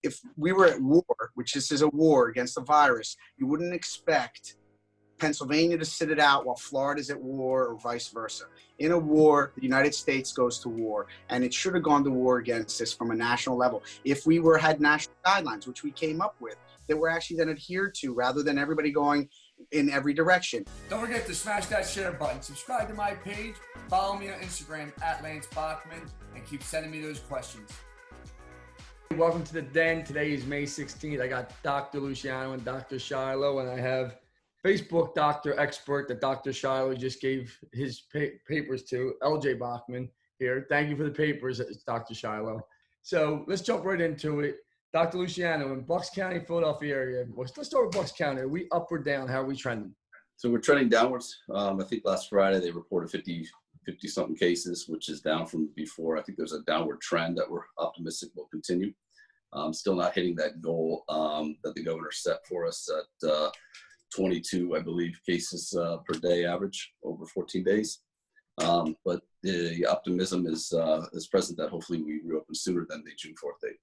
if we were at war, which this is a war against the virus, you wouldn't expect Pennsylvania to sit it out while Florida's at war or vice versa. In a war, the United States goes to war, and it should have gone to war against this from a national level. If we had national guidelines, which we came up with, that were actually then adhered to rather than everybody going in every direction. Don't forget to smash that share button. Subscribe to my page. Follow me on Instagram at Lance Bachman, and keep sending me those questions. Welcome to the Den. Today is May 16th. I got Dr. Luciano and Dr. Shiloh, and I have Facebook doctor expert that Dr. Shiloh just gave his papers to, LJ Bachman here. Thank you for the papers, Dr. Shiloh. So let's jump right into it. Dr. Luciano, in Bucks County, Philadelphia area, let's start with Bucks County. Are we up or down? How are we trending? So we're trending downwards. I think last Friday they reported 50-something cases, which is down from before. I think there's a downward trend that we're optimistic will continue. Still not hitting that goal that the governor set for us at 22, I believe, cases per day average over 14 days. But the optimism is present that hopefully we reopen sooner than the June 4th date.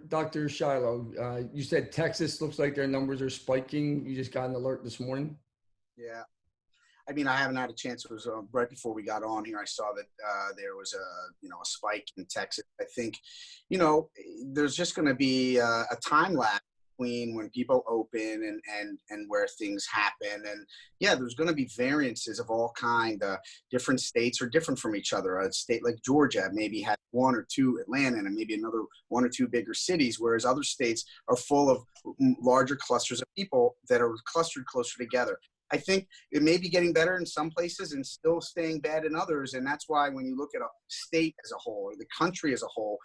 Dr. Shiloh, you said Texas looks like their numbers are spiking. You just got an alert this morning. Yeah. I mean, I haven't had a chance. It was right before we got on here. I saw that there was a spike in Texas. I think, there's just going to be a time lapse between when people open and where things happen. And yeah, there's going to be variances of all kind. Different states are different from each other. A state like Georgia maybe had one or two, Atlanta, and maybe another one or two bigger cities, whereas other states are full of larger clusters of people that are clustered closer together. I think it may be getting better in some places and still staying bad in others. And that's why when you look at a state as a whole or the country as a whole,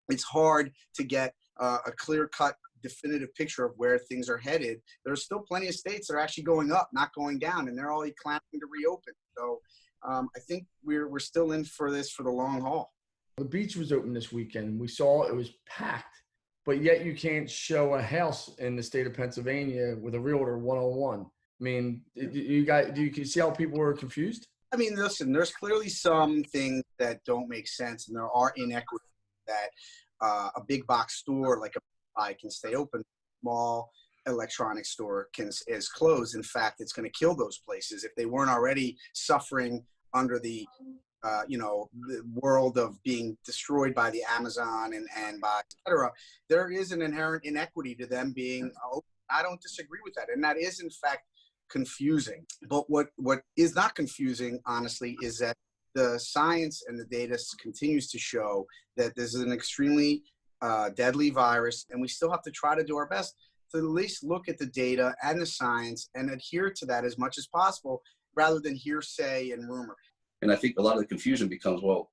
it's hard to get a clear-cut, definitive picture of where things are headed. There's still plenty of states that are actually going up, not going down, and they're all clamoring to reopen. So I think we're still in for this for the long haul. The beach was open this weekend. We saw it was packed, but yet you can't show a house in the state of Pennsylvania with a realtor one-on-one. I mean, do you see how people were confused? I mean, listen, there's clearly some things that don't make sense, and there are inequities that a big box store like a can stay open. Small electronics store is closed. In fact, it's going to kill those places if they weren't already suffering under the the world of being destroyed by the Amazon and by et cetera. There is an inherent inequity to them being open. I don't disagree with that, and that is in fact confusing. But what is not confusing, honestly, is that the science and the data continues to show that this is an extremely deadly virus, and we still have to try to do our best to at least look at the data and the science and adhere to that as much as possible rather than hearsay and rumor. And I think a lot of the confusion becomes, well,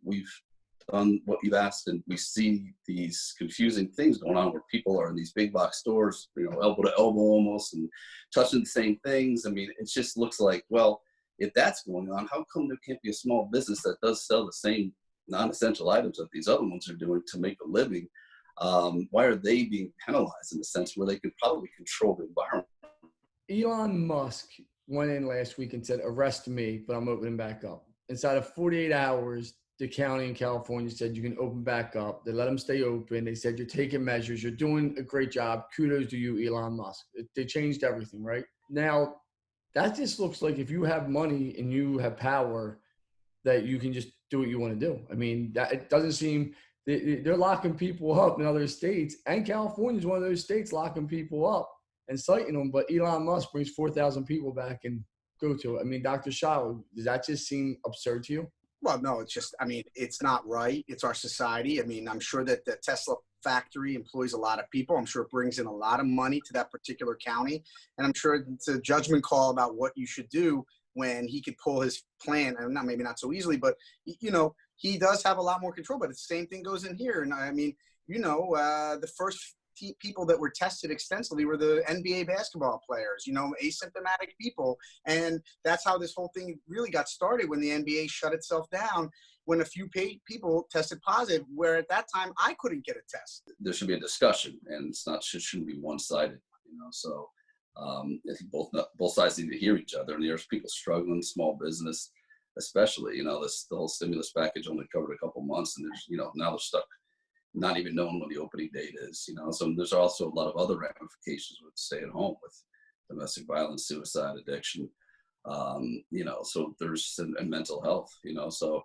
we've done what you've asked, and we see these confusing things going on where people are in these big box stores, elbow to elbow almost, and touching the same things. I mean, it just looks like, well, if that's going on, how come there can't be a small business that does sell the same non-essential items that these other ones are doing to make a living? Why are they being penalized in a sense where they could probably control the environment? Elon Musk went in last week and said, arrest me, but I'm opening back up. Inside of 48 hours, the county in California said you can open back up. They let them stay open. They said you're taking measures. You're doing a great job. Kudos to you, Elon Musk. They changed everything, right? Now, that just looks like if you have money and you have power, that you can just do what you want to do. I mean, it doesn't seem they're locking people up in other states, and California is one of those states locking people up and citing them. But Elon Musk brings 4,000 people back and go to it. I mean, Dr. Shiloh, does that just seem absurd to you? Well, no, it's not right. It's our society. I mean, I'm sure that the Tesla factory employs a lot of people. I'm sure it brings in a lot of money to that particular county. And I'm sure it's a judgment call about what you should do when he could pull his plan, and maybe not so easily, but, he does have a lot more control. But the same thing goes in here. And I mean, the first people that were tested extensively were the NBA basketball players, asymptomatic people. And that's how this whole thing really got started when the NBA shut itself down, when a few people tested positive, where at that time I couldn't get a test. There should be a discussion, and it shouldn't be one-sided, So I think both sides need to hear each other. And there's people struggling, small business, especially, the whole stimulus package only covered a couple months, and there's, now they're stuck not even knowing when the opening date is, So there's also a lot of other ramifications with stay at home, with domestic violence, suicide, addiction, so there's and mental health, and also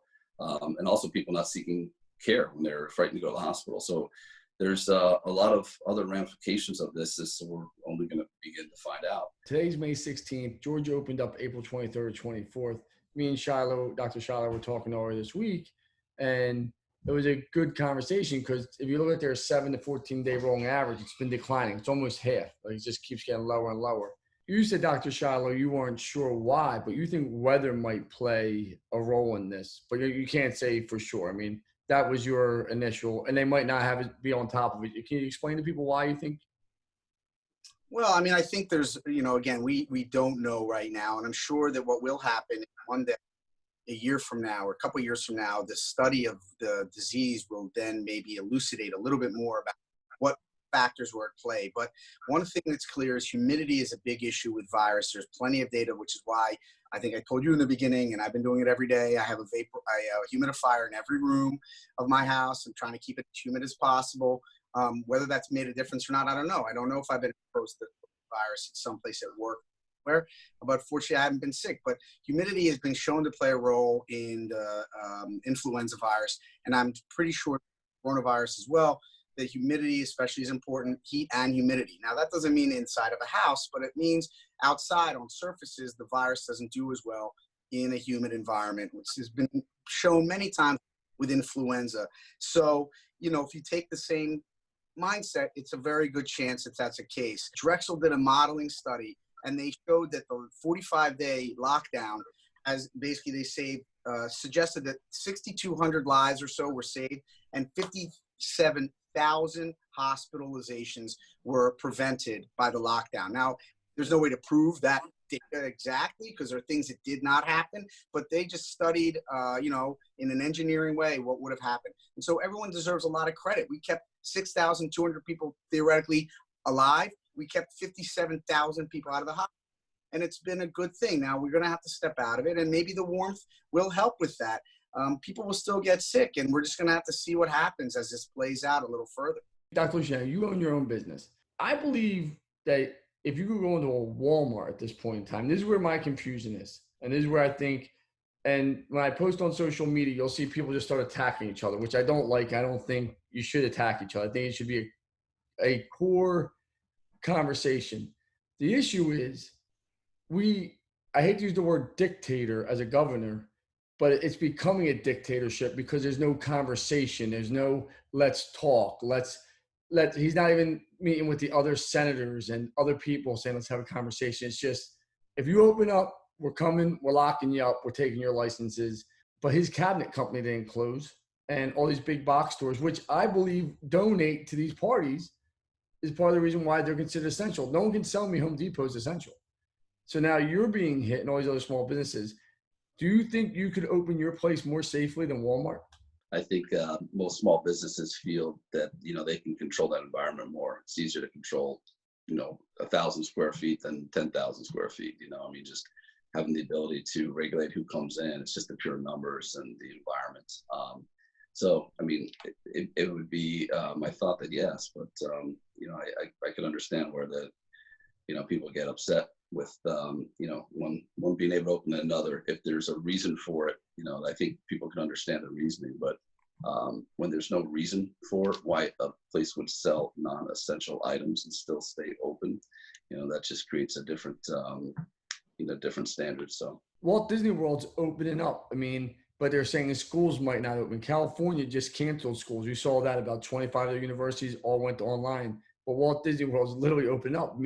people not seeking care when they're frightened to go to the hospital. So there's a lot of other ramifications of this, so we're only going to begin to find out. Today's May 16th. Georgia opened up April 23rd, 24th. Me and Shiloh, Dr. Shiloh, were talking earlier this week, and it was a good conversation because if you look at their 7 to 14-day rolling average, it's been declining. It's almost half. Like, it just keeps getting lower and lower. You said, Dr. Shiloh, you weren't sure why, but you think weather might play a role in this, but you can't say for sure. I mean, that was your initial, and they might not have it be on top of it. Can you explain to people why you think? Well, I mean, I think there's, again, we don't know right now, and I'm sure that what will happen one day, a year from now or a couple of years from now, the study of the disease will then maybe elucidate a little bit more about what factors were at play. But one thing that's clear is humidity is a big issue with virus. There's plenty of data, which is why I think I told you in the beginning, and I've been doing it every day. I have a humidifier in every room of my house. I'm trying to keep it as humid as possible. Whether that's made a difference or not, I don't know. I don't know if I've been exposed to the virus at someplace at work, but fortunately I haven't been sick. But humidity has been shown to play a role in the influenza virus, and I'm pretty sure coronavirus as well. The humidity especially is important, heat and humidity. Now that doesn't mean inside of a house, but it means outside on surfaces, the virus doesn't do as well in a humid environment, which has been shown many times with influenza. So, if you take the same mindset, it's a very good chance that that's a case. Drexel did a modeling study, and they showed that the 45-day lockdown, as basically they suggested that 6,200 lives or so were saved, and 57,000 hospitalizations were prevented by the lockdown. Now, there's no way to prove that data exactly because there are things that did not happen, but they just studied, in an engineering way what would have happened. And so everyone deserves a lot of credit. We kept 6,200 people theoretically alive. We kept 57,000 people out of the hospital. And it's been a good thing. Now we're going to have to step out of it, and maybe the warmth will help with that. People will still get sick, and we're just going to have to see what happens as this plays out a little further. Dr. Luciano, you own your own business. I believe that if you could go into a Walmart at this point in time, this is where my confusion is. And this is where I think, and when I post on social media, you'll see people just start attacking each other, which I don't like. I don't think you should attack each other. I think it should be a core conversation. The issue is I hate to use the word dictator as a governor, but it's becoming a dictatorship because there's no conversation. There's no, let's talk. He's not even meeting with the other senators and other people saying, let's have a conversation. It's just, if you open up, we're coming, we're locking you up, we're taking your licenses. But his cabinet company didn't close, and all these big box stores, which I believe donate to these parties, is part of the reason why they're considered essential. No one can sell me Home Depot is essential. So now you're being hit and all these other small businesses. Do you think you could open your place more safely than Walmart? I think most small businesses feel that, they can control that environment more. It's easier to control, 1,000 square feet than 10,000 square feet. Just having the ability to regulate who comes in. It's just the pure numbers and the environment. It would be my thought that yes, but I can understand where people get upset with one being able to open another. If there's a reason for it, I think people can understand the reasoning. But when there's no reason for why a place would sell non-essential items and still stay open, that just creates a different different standards. So Walt Disney World's opening up. But they're saying the schools might not open. California just canceled schools. You saw that about 25 of the universities all went online. But Walt Disney World's literally opening up.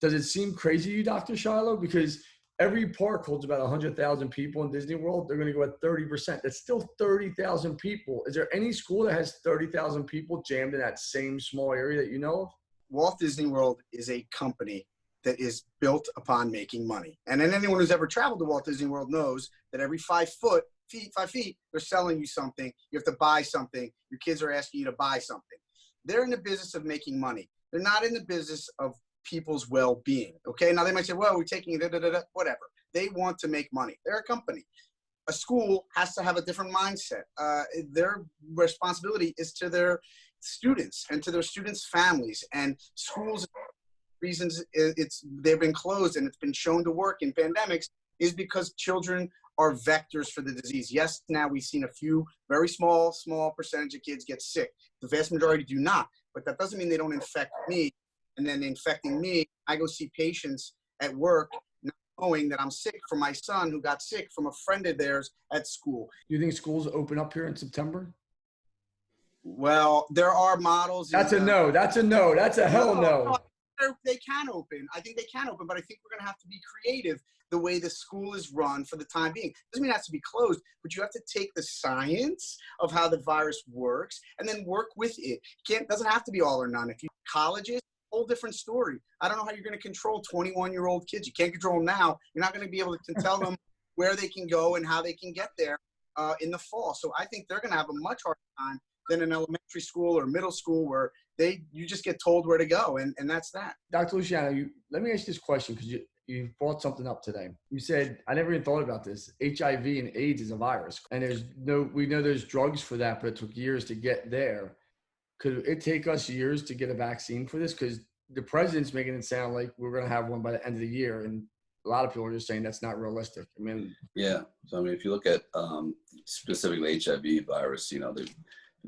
Does it seem crazy to you, Dr. Shiloh? Because every park holds about 100,000 people in Disney World. They're going to go at 30%. That's still 30,000 people. Is there any school that has 30,000 people jammed in that same small area that you know of? Walt Disney World is a company that is built upon making money. And then anyone who's ever traveled to Walt Disney World knows that every 5 feet, they're selling you something. You have to buy something. Your kids are asking you to buy something. They're in the business of making money. They're not in the business of people's well-being. Okay. Now they might say, well, we're taking whatever. They want to make money. They're a company. a school has to have a different mindset. Their responsibility is to their students and to their students' families, and schools. Reasons they've been closed and it's been shown to work in pandemics is because children are vectors for the disease. Yes, now we've seen a few very small percentage of kids get sick. The vast majority do not, but that doesn't mean they don't infect me. And then infecting me, I go see patients at work not knowing that I'm sick from my son who got sick from a friend of theirs at school. Do you think schools open up here in September? Well, there are models. That's a no. That's a no. That's a hell no. They can open. I think they can open, but I think we're going to have to be creative the way the school is run for the time being. Doesn't mean it has to be closed, but you have to take the science of how the virus works and then work with it. Doesn't have to be all or none. If you colleges, whole different story. I don't know how you're going to control 21-year-old kids. You can't control them now. You're not going to be able to tell them where they can go and how they can get there in the fall. So I think they're going to have a much harder time than an elementary school or middle school where you just get told where to go, and that's that. Dr. Luciano, let me ask you this question because you brought something up today. You said, I never even thought about this. HIV and AIDS is a virus, and we know there's drugs for that, but it took years to get there. Could it take us years to get a vaccine for this? Because the president's making it sound like we're going to have one by the end of the year, and a lot of people are just saying that's not realistic. I mean, yeah. So I mean, if you look at specifically HIV virus, they've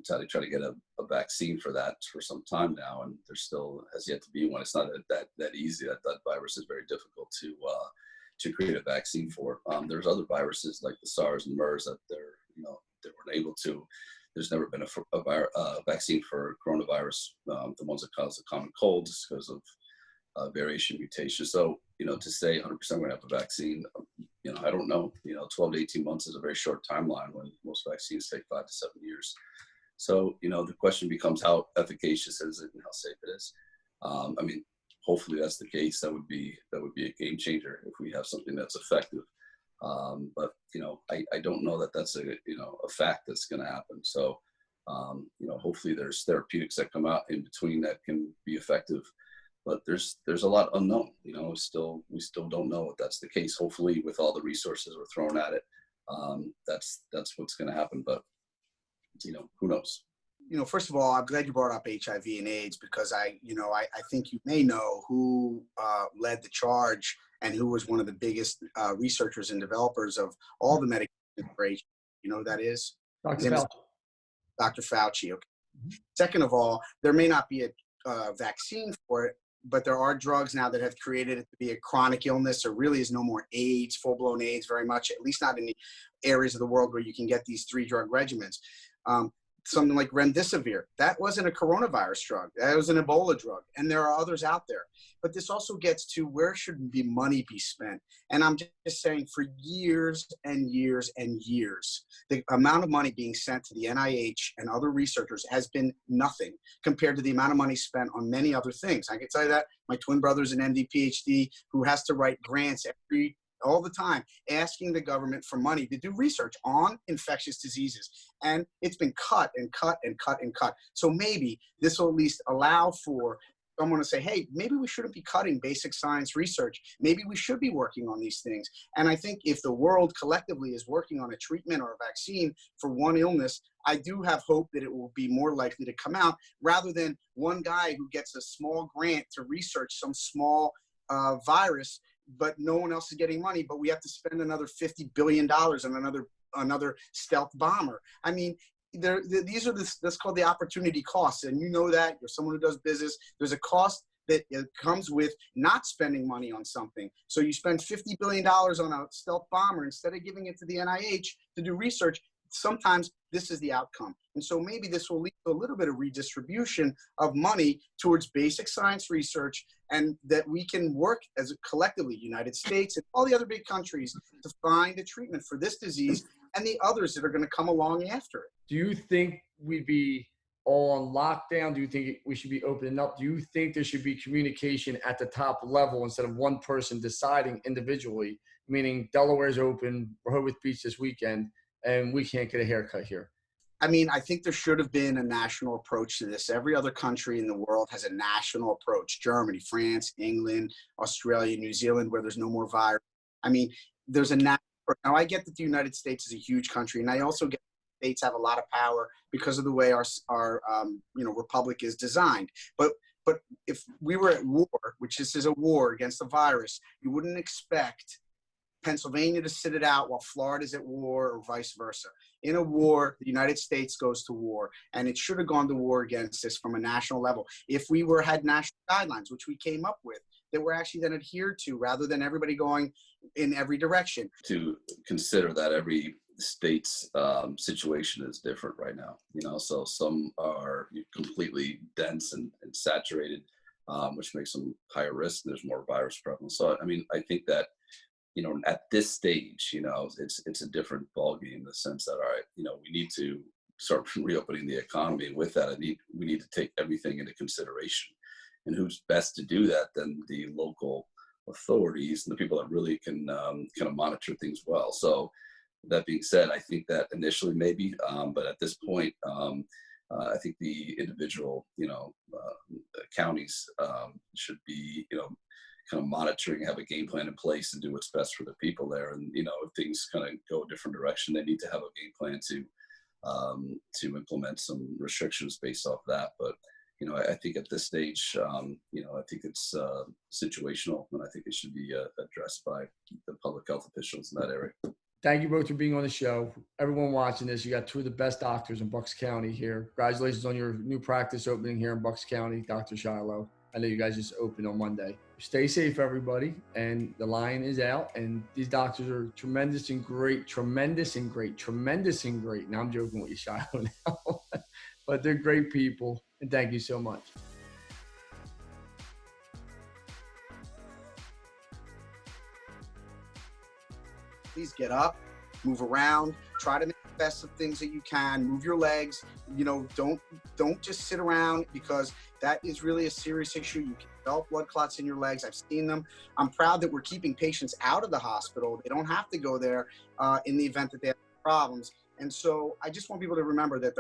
try to get a vaccine for that for some time now, and there still has yet to be one. It's not that easy. That virus is very difficult to create a vaccine for. There's other viruses like the SARS and MERS that they weren't able to. There's never been a vaccine for coronavirus, the ones that cause the common cold, just because of variation mutation. So to say 100% we're gonna have a vaccine, I don't know. 12 to 18 months is a very short timeline when most vaccines take 5 to 7 years. So, the question becomes how efficacious is it and how safe it is. I mean, hopefully that's the case. That would be a game changer if we have something that's effective. But, I don't know that that's a fact that's going to happen. So, hopefully there's therapeutics that come out in between that can be effective. But there's a lot unknown, we still don't know if that's the case. Hopefully with all the resources we're throwing at it, that's what's going to happen. But who knows? First of all, I'm glad you brought up HIV and AIDS because I think you may know who led the charge and who was one of the biggest researchers and developers of all the medication for HIV. You know who that is? Dr. Fauci. Dr. Fauci. Okay. Mm-hmm. Second of all, there may not be a vaccine for it, but there are drugs now that have created it to be a chronic illness. There really is no more AIDS, full-blown AIDS very much, at least not in the areas of the world where you can get these 3-drug regimens. Something like remdesivir, that wasn't a coronavirus drug. That was an Ebola drug. And there are others out there. But this also gets to where should money be spent. And I'm just saying for years and years and years, the amount of money being sent to the NIH and other researchers has been nothing compared to the amount of money spent on many other things. I can tell you that my twin brother's an MD, PhD, who has to write grants all the time, asking the government for money to do research on infectious diseases. And it's been cut and cut and cut and cut. So maybe this will at least allow for someone to say, hey, maybe we shouldn't be cutting basic science research. Maybe we should be working on these things. And I think if the world collectively is working on a treatment or a vaccine for one illness, I do have hope that it will be more likely to come out rather than one guy who gets a small grant to research some small virus, but no one else is getting money, but we have to spend another $50 billion on another stealth bomber. I mean, these are that's called the opportunity costs. And you know that, you're someone who does business. There's a cost that comes with not spending money on something. So you spend $50 billion on a stealth bomber instead of giving it to the NIH to do research. Sometimes this is the outcome. And so maybe this will lead to a little bit of redistribution of money towards basic science research, and that we can work as a collectively, United States and all the other big countries, to find a treatment for this disease and the others that are going to come along after it. Do you think we'd be all on lockdown? Do you think we should be opening up? Do you think there should be communication at the top level instead of one person deciding individually, meaning Delaware's open, Rehoboth Beach this weekend, and we can't get a haircut here? I mean, I think there should have been a national approach to this. Every other country in the world has a national approach. Germany, France, England, Australia, New Zealand, where there's no more virus. I mean, there's a national Now, I get that the United States is a huge country, and I also get that states have a lot of power because of the way our republic is designed. But if we were at war, which this is a war against the virus, you wouldn't expect Pennsylvania to sit it out while Florida's at war, or vice versa. In a war, the United States goes to war, and it should have gone to war against this from a national level. If we had national guidelines, which we came up with, that were actually then adhered to, rather than everybody going in every direction. To consider that every state's situation is different right now, so some are completely dense and saturated, which makes them higher risk. There's more virus prevalence. So, I mean, I think that, at this stage, it's a different ballgame in the sense that, all right, we need to start reopening the economy. With that, we need to take everything into consideration. And who's best to do that than the local authorities and the people that really can kind of monitor things well. So that being said, I think that initially maybe, but at this point, I think the individual, counties should be, kind of monitoring, have a game plan in place and do what's best for the people there. And, if things kind of go a different direction, they need to have a game plan to implement some restrictions based off that. But, I think at this stage, I think it's situational, and I think it should be addressed by the public health officials in that area. Thank you both for being on the show. Everyone watching this, you got two of the best doctors in Bucks County here. Congratulations on your new practice opening here in Bucks County, Dr. Shiloh. I know you guys just opened on Monday. Stay safe, everybody. And the line is out. And these doctors are tremendous and great. Now I'm joking with you, Shiloh, now. But they're great people. And thank you so much. Please get up, move around, try to make the best of things that you can, move your legs, don't just sit around, because that is really a serious issue. You can develop blood clots in your legs. I've seen them. I'm proud that we're keeping patients out of the hospital. They don't have to go there in the event that they have problems. And so I just want people to remember that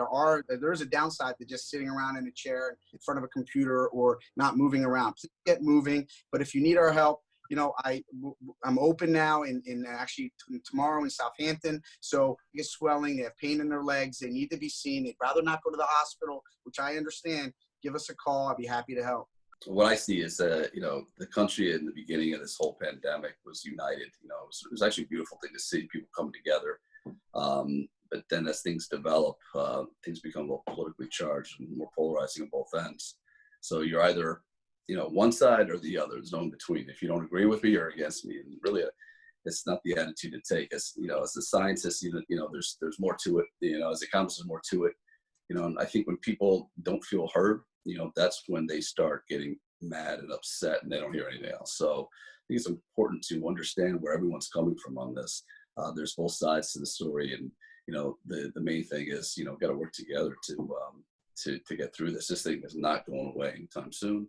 there's a downside to just sitting around in a chair in front of a computer or not moving around. Please get moving. But if you need our help, I'm open now in actually tomorrow in Southampton. So they get swelling, they have pain in their legs, they need to be seen. They'd rather not go to the hospital, which I understand. Give us a call. I'll be happy to help. What I see is, the country in the beginning of this whole pandemic was united. It was actually a beautiful thing to see people coming together. But then as things develop, things become more politically charged and more polarizing on both ends. So you're either one side or the other. There's no in between. If you don't agree with me, you're against me. And really, it's not the attitude to take. As as a scientist, there's more to it. As economists, there's more to it. And I think when people don't feel heard, that's when they start getting mad and upset, and they don't hear anything else. So I think it's important to understand where everyone's coming from on this. There's both sides to the story, and the main thing is got to work together to get through this. This thing is not going away anytime soon.